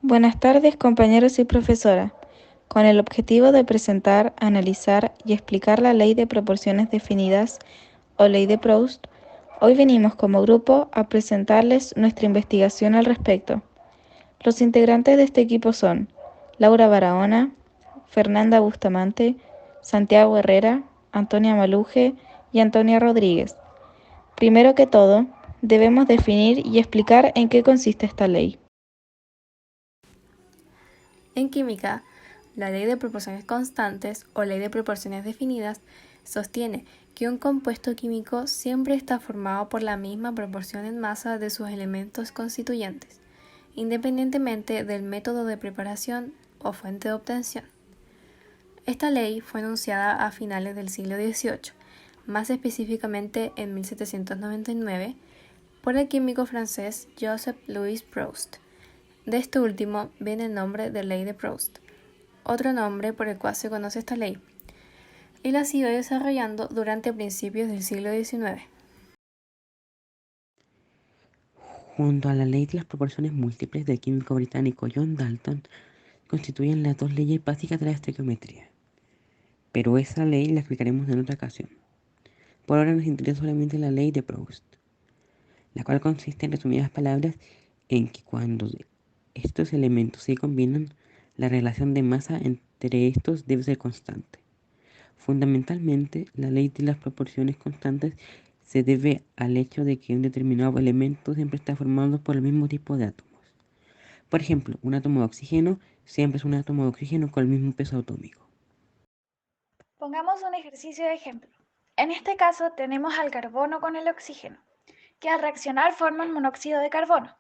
Buenas tardes, compañeros y profesora. Con el objetivo de presentar, analizar y explicar la Ley de Proporciones Definidas o Ley de Proust, hoy venimos como grupo a presentarles nuestra investigación al respecto. Los integrantes de este equipo son Laura Barahona, Fernanda Bustamante, Santiago Herrera, Antonia Maluje y Antonia Rodríguez. Primero que todo, debemos definir y explicar en qué consiste esta ley. En química, la ley de proporciones constantes o ley de proporciones definidas sostiene que un compuesto químico siempre está formado por la misma proporción en masa de sus elementos constituyentes, independientemente del método de preparación o fuente de obtención. Esta ley fue enunciada a finales del siglo XVIII, más específicamente en 1799, por el químico francés Joseph-Louis Proust. De este último viene el nombre de ley de Proust, otro nombre por el cual se conoce esta ley, y la siguió desarrollando durante principios del siglo XIX. Junto a la ley de las proporciones múltiples del químico británico John Dalton, constituyen las dos leyes básicas de la estequiometría. Pero esa ley la explicaremos en otra ocasión. Por ahora nos interesa solamente la ley de Proust, la cual consiste en resumidas palabras en que cuando estos elementos se combinan, la relación de masa entre estos debe ser constante. Fundamentalmente, la ley de las proporciones constantes se debe al hecho de que un determinado elemento siempre está formado por el mismo tipo de átomos. Por ejemplo, un átomo de oxígeno siempre es un átomo de oxígeno con el mismo peso atómico. Pongamos un ejercicio de ejemplo. En este caso tenemos al carbono con el oxígeno, que al reaccionar forman monóxido de carbono.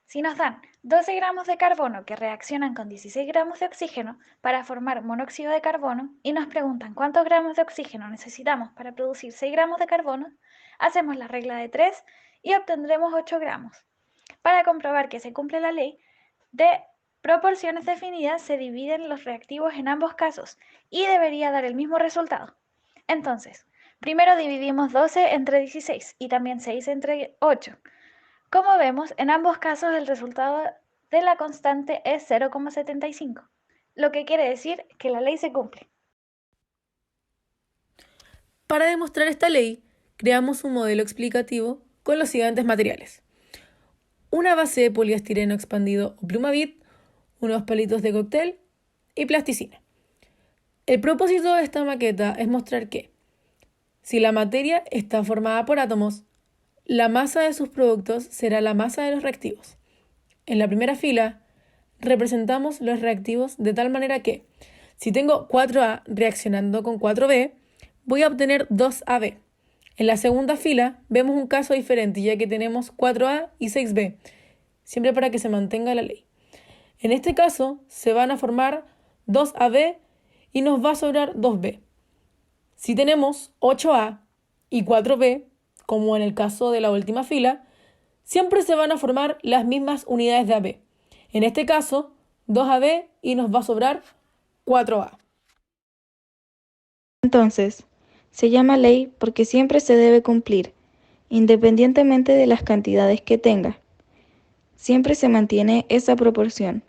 Si nos dan 12 gramos de carbono que reaccionan con 16 gramos de oxígeno para formar monóxido de carbono y nos preguntan cuántos gramos de oxígeno necesitamos para producir 6 gramos de carbono, hacemos la regla de 3 y obtendremos 8 gramos. Para comprobar que se cumple la ley de proporciones definidas, se dividen los reactivos en ambos casos y debería dar el mismo resultado. Entonces, primero dividimos 12 entre 16 y también 6 entre 8. Como vemos, en ambos casos el resultado de la constante es 0,75, lo que quiere decir que la ley se cumple. Para demostrar esta ley, creamos un modelo explicativo con los siguientes materiales: una base de poliestireno expandido o plumavit, unos palitos de cóctel y plasticina. El propósito de esta maqueta es mostrar que, si la materia está formada por átomos, la masa de sus productos será la masa de los reactivos. En la primera fila, representamos los reactivos de tal manera que, si tengo 4A reaccionando con 4B, voy a obtener 2AB. En la segunda fila vemos un caso diferente, ya que tenemos 4A y 6B, siempre para que se mantenga la ley. En este caso se van a formar 2AB y nos va a sobrar 2B. Si tenemos 8A y 4B, como en el caso de la última fila, siempre se van a formar las mismas unidades de AB. En este caso, 2AB y nos va a sobrar 4A. Entonces, se llama ley porque siempre se debe cumplir, independientemente de las cantidades que tenga. Siempre se mantiene esa proporción.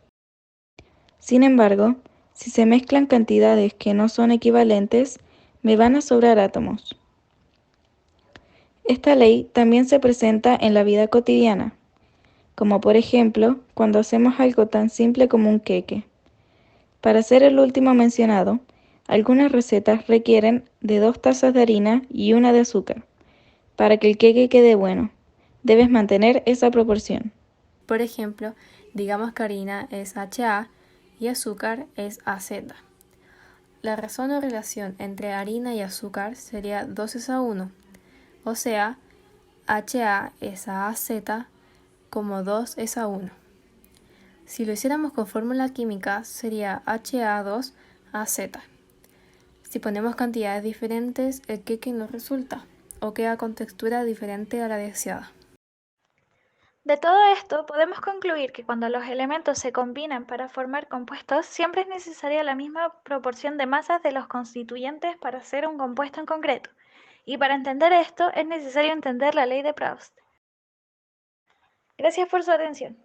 Sin embargo, si se mezclan cantidades que no son equivalentes, me van a sobrar átomos. Esta ley también se presenta en la vida cotidiana, como por ejemplo cuando hacemos algo tan simple como un queque. Para hacer el último mencionado, algunas recetas requieren de 2 tazas de harina y 1 de azúcar. Para que el queque quede bueno, debes mantener esa proporción. Por ejemplo, digamos que harina es HA y azúcar es AZ. La razón o relación entre harina y azúcar sería 2:1, o sea, HA es a AZ como 2:1. Si lo hiciéramos con fórmula química, sería HA2AZ. Si ponemos cantidades diferentes, el queque no resulta, o queda con textura diferente a la deseada. De todo esto, podemos concluir que cuando los elementos se combinan para formar compuestos, siempre es necesaria la misma proporción de masas de los constituyentes para hacer un compuesto en concreto. Y para entender esto, es necesario entender la ley de Proust. Gracias por su atención.